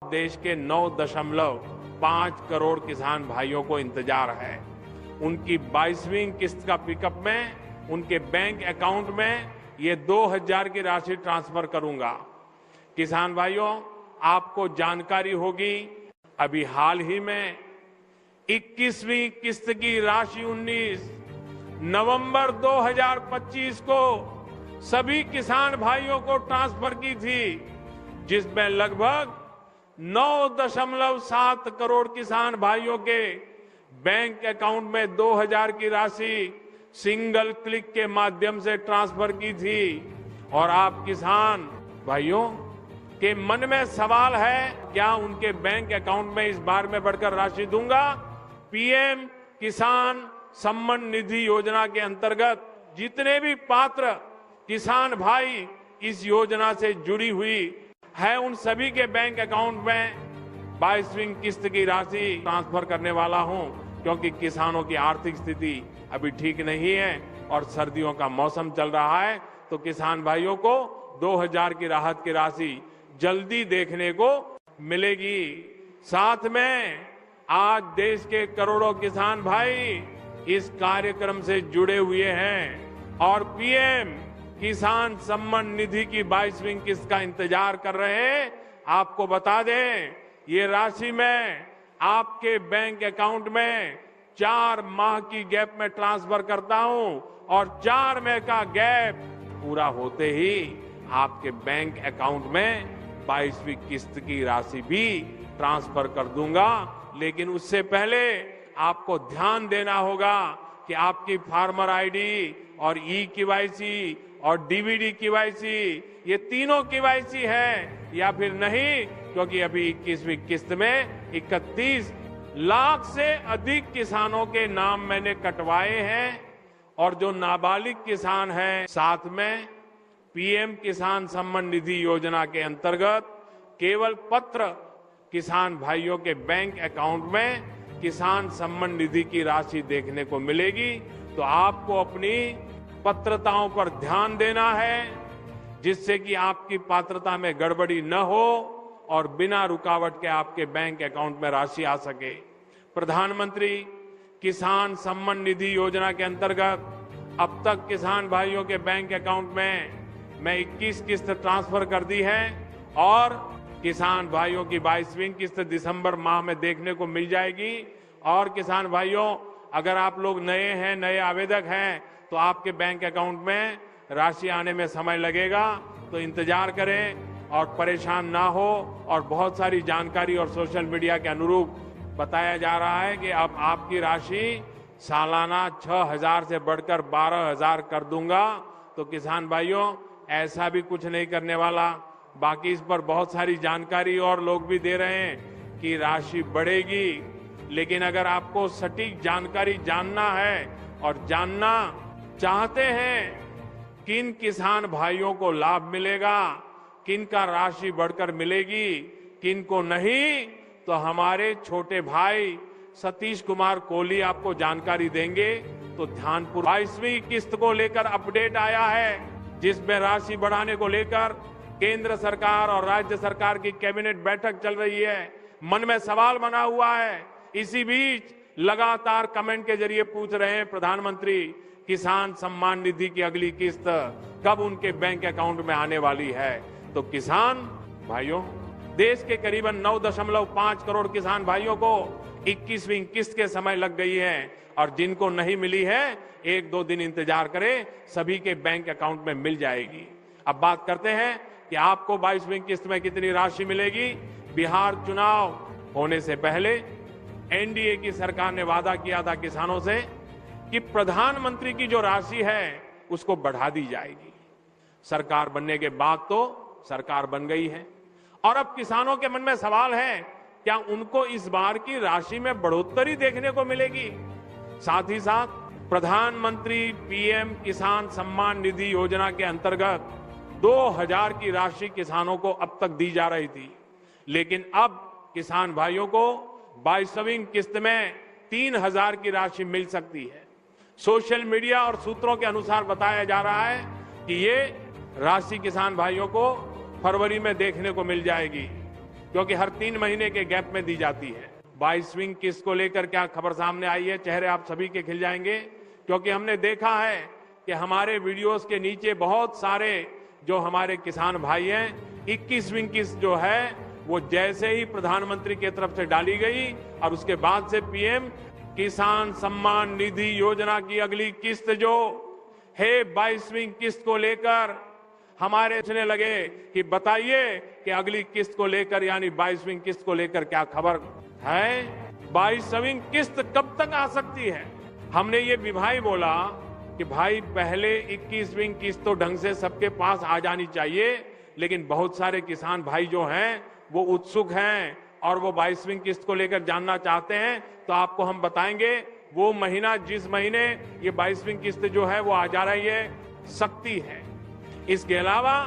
देश के 9.5 करोड़ किसान भाइयों को इंतजार है। उनकी 22वीं किस्त का पिकअप में उनके बैंक अकाउंट में ये 2,000 की राशि ट्रांसफर करूंगा। किसान भाइयों, आपको जानकारी होगी, अभी हाल ही में 21वीं किस्त की राशि 19 नवंबर 2025 को सभी किसान भाइयों को ट्रांसफर की थी, जिसमें लगभग 9.7 करोड़ किसान भाइयों के बैंक अकाउंट में 2,000 की राशि सिंगल क्लिक के माध्यम से ट्रांसफर की थी। और आप किसान भाइयों के मन में सवाल है, क्या उनके बैंक अकाउंट में इस बार में बढ़कर राशि दूंगा? पीएम किसान सम्मान निधि योजना के अंतर्गत जितने भी पात्र किसान भाई इस योजना से जुड़ी हुई है, उन सभी के बैंक अकाउंट में 22वीं किस्त की राशि ट्रांसफर करने वाला हूं, क्योंकि किसानों की आर्थिक स्थिति अभी ठीक नहीं है और सर्दियों का मौसम चल रहा है, तो किसान भाइयों को 2,000 की राहत की राशि जल्दी देखने को मिलेगी। साथ में आज देश के करोड़ों किसान भाई इस कार्यक्रम से जुड़े हुए हैं और पीएम किसान सम्मान निधि की 22वीं किस्त का इंतजार कर रहे हैं। आपको बता दें, ये राशि मैं आपके बैंक अकाउंट में 4 माह की गैप में ट्रांसफर करता हूं और 4 माह का गैप पूरा होते ही आपके बैंक अकाउंट में 22वीं किस्त की राशि भी ट्रांसफर कर दूंगा। लेकिन उससे पहले आपको ध्यान देना होगा कि आपकी फार्मर आईडी और ई-केवाईसी और डीबीडी केवाईसी, ये तीनों केवाईसी है या फिर नहीं, क्योंकि अभी 21वीं किस्त में 31 लाख से अधिक किसानों के नाम मैंने कटवाए हैं और जो नाबालिग किसान हैं, साथ में पीएम किसान सम्मान निधि योजना के अंतर्गत केवल पत्र किसान भाइयों के बैंक अकाउंट में किसान सम्मान निधि की राशि देखने को मिलेगी। तो आपको अपनी पात्रताओं पर ध्यान देना है, जिससे कि आपकी पात्रता में गड़बड़ी न हो और बिना रुकावट के आपके बैंक अकाउंट में राशि आ सके। प्रधानमंत्री किसान सम्मान निधि योजना के अंतर्गत अब तक किसान भाइयों के बैंक अकाउंट में मैं 21 किस्त ट्रांसफर कर दी है और किसान भाइयों की 22वीं किस्त दिसंबर माह में देखने को मिल जाएगी। और किसान भाइयों, अगर आप लोग नए हैं, नए आवेदक हैं, तो आपके बैंक अकाउंट में राशि आने में समय लगेगा, तो इंतजार करें और परेशान ना हो। और बहुत सारी जानकारी और सोशल मीडिया के अनुरूप बताया जा रहा है कि अब आपकी राशि सालाना 6,000 से बढ़कर 12,000 कर दूंगा। तो किसान भाइयों, ऐसा भी कुछ नहीं करने वाला। बाकी इस पर बहुत सारी जानकारी और लोग भी दे रहे हैं कि राशि बढ़ेगी, लेकिन अगर आपको सटीक जानकारी जानना है और जानना चाहते हैं किन किसान भाइयों को लाभ मिलेगा, किन का राशि बढ़कर मिलेगी, किन को नहीं, तो हमारे छोटे भाई सतीश कुमार कोहली आपको जानकारी देंगे। तो ध्यानपूर्वक 22वीं किस्त को लेकर अपडेट आया है, जिसमें राशि बढ़ाने को लेकर केंद्र सरकार और राज्य सरकार की कैबिनेट बैठक चल रही है। मन में सवाल बना हुआ है। इसी बीच लगातार कमेंट के जरिए पूछ रहे हैं प्रधानमंत्री, किसान सम्मान निधि की अगली किस्त कब उनके बैंक अकाउंट में आने वाली है। तो किसान भाइयों, देश के करीबन 9.5 करोड़ किसान भाइयों को 21वीं किस्त के समय लग गई है और जिनको नहीं मिली है 1-2 दिन इंतजार करें, सभी के बैंक अकाउंट में मिल जाएगी। अब बात करते हैं कि आपको 22वीं किस्त में कितनी राशि मिलेगी। बिहार चुनाव होने से पहले एनडीए की सरकार ने वादा किया था किसानों से कि प्रधानमंत्री की जो राशि है उसको बढ़ा दी जाएगी। सरकार बनने के बाद तो सरकार बन गई है और अब किसानों के मन में सवाल है, क्या उनको इस बार की राशि में बढ़ोतरी देखने को मिलेगी। साथ ही साथ प्रधानमंत्री पीएम किसान सम्मान निधि योजना के अंतर्गत 2,000 की राशि किसानों को अब तक दी जा रही थी, लेकिन अब किसान भाइयों को 22वीं किस्त में 3,000 की राशि मिल सकती है। सोशल मीडिया और सूत्रों के अनुसार बताया जा रहा है कि ये राशि किसान भाइयों को फरवरी में देखने को मिल जाएगी। क्योंकि हर 3 महीने के गैप में दी जाती है। 22वीं किस्त को लेकर क्या खबर सामने आई है, चेहरे आप सभी के खिल जाएंगे, क्योंकि हमने देखा है कि हमारे वीडियोस के नीचे बहुत सारे जो हमारे किसान भाई हैं, 21वीं किस्त जो है वो जैसे ही प्रधानमंत्री की तरफ से डाली गई और उसके बाद से पीएम किसान सम्मान निधि योजना की अगली किस्त जो है 22वीं किस्त को लेकर हमारे सुनने लगे कि बताइए कि अगली किस्त को लेकर यानी 22वीं किस्त को लेकर क्या खबर है, 22वीं किस्त कब तक आ सकती है। हमने ये भी भाई बोला कि भाई पहले 21वीं किस्त तो ढंग से सबके पास आ जानी चाहिए, लेकिन बहुत सारे किसान भाई जो हैं वो उत्सुक हैं और वो 22वीं किस्त को लेकर जानना चाहते हैं। तो आपको हम बताएंगे वो महीना जिस महीने ये 22वीं किस्त जो है वो आ जा रही है, सकती है। इसके अलावा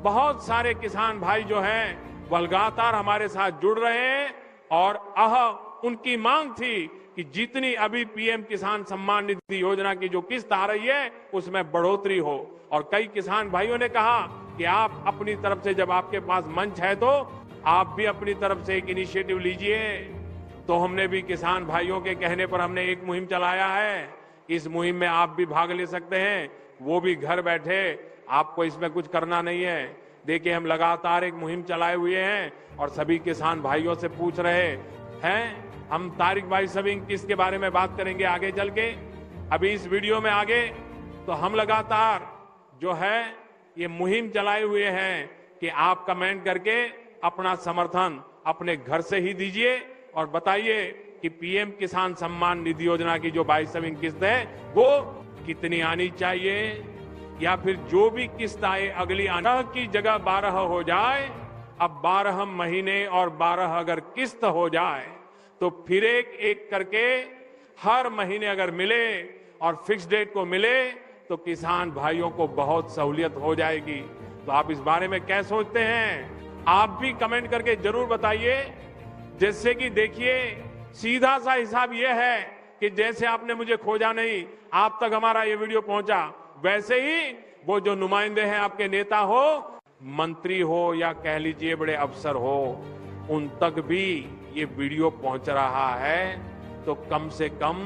बहुत सारे किसान भाई जो हैं वो लगातार हमारे साथ जुड़ रहे हैं और उनकी मांग थी कि जितनी अभी पीएम किसान सम्मान निधि योजना की जो किस्त आ रही है उसमें बढ़ोतरी हो। और कई किसान भाइयों ने कहा कि आप अपनी तरफ से, जब आपके पास मंच है तो आप भी अपनी तरफ से एक इनिशिएटिव लीजिए। तो हमने भी किसान भाइयों के कहने पर हमने एक मुहिम चलाया है। इस मुहिम में आप भी भाग ले सकते हैं, वो भी घर बैठे, आपको इसमें कुछ करना नहीं है। देखिए हम लगातार एक मुहिम चलाए हुए हैं और सभी किसान भाइयों से पूछ रहे हैं। हम तारीख 22वीं किस्त के बारे में बात करेंगे आगे चल के। अभी इस वीडियो में आगे तो हम लगातार जो है ये मुहिम चलाए हुए हैं कि आप कमेंट करके अपना समर्थन अपने घर से ही दीजिए और बताइए कि पीएम किसान सम्मान निधि योजना की जो 22वीं किस्त है वो कितनी आनी चाहिए, या फिर जो भी किस्त आए अगली आना की जगह 12 हो जाए। अब 12 महीने और 12 अगर किस्त हो जाए तो फिर एक एक करके हर महीने अगर मिले और फिक्स डेट को मिले तो किसान भाइयों को बहुत सहूलियत हो जाएगी। तो आप इस बारे में क्या सोचते हैं, आप भी कमेंट करके जरूर बताइए। जैसे कि देखिए सीधा सा हिसाब यह है कि जैसे आपने मुझे खोजा नहीं, आप तक हमारा ये वीडियो पहुंचा, वैसे ही वो जो नुमाइंदे हैं, आपके नेता हो, मंत्री हो या कह लीजिए बड़े अफसर हो, उन तक भी ये वीडियो पहुंच रहा है। तो कम से कम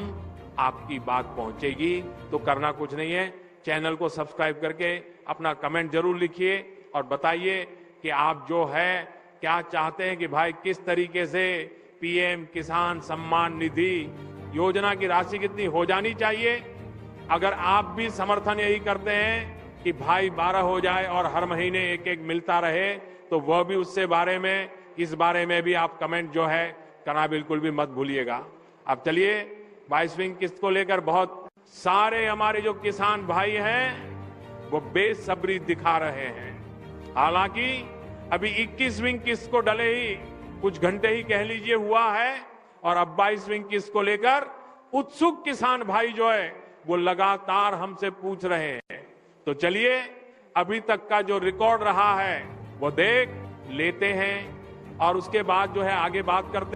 आपकी बात पहुंचेगी। तो करना कुछ नहीं है, चैनल को सब्सक्राइब करके अपना कमेंट जरूर लिखिए और बताइए कि आप जो है क्या चाहते हैं कि भाई किस तरीके से पीएम किसान सम्मान निधि योजना की राशि कितनी हो जानी चाहिए। अगर आप भी समर्थन यही करते हैं कि भाई 12 हो जाए और हर महीने एक एक मिलता रहे, तो वह भी उससे बारे में, इस बारे में भी आप कमेंट जो है करना बिल्कुल भी मत भूलिएगा। अब चलिए 22वीं किस्त को लेकर बहुत सारे हमारे जो किसान भाई हैं वो बेसब्री दिखा रहे हैं। हालांकि अभी 21वीं किस्त को डले ही कुछ घंटे ही कह लीजिए हुआ है और अब 22वीं किस्त को लेकर उत्सुक किसान भाई जो है वो लगातार हमसे पूछ रहे हैं। तो चलिए अभी तक का जो रिकॉर्ड रहा है वो देख लेते हैं और उसके बाद जो है आगे बात करते हैं।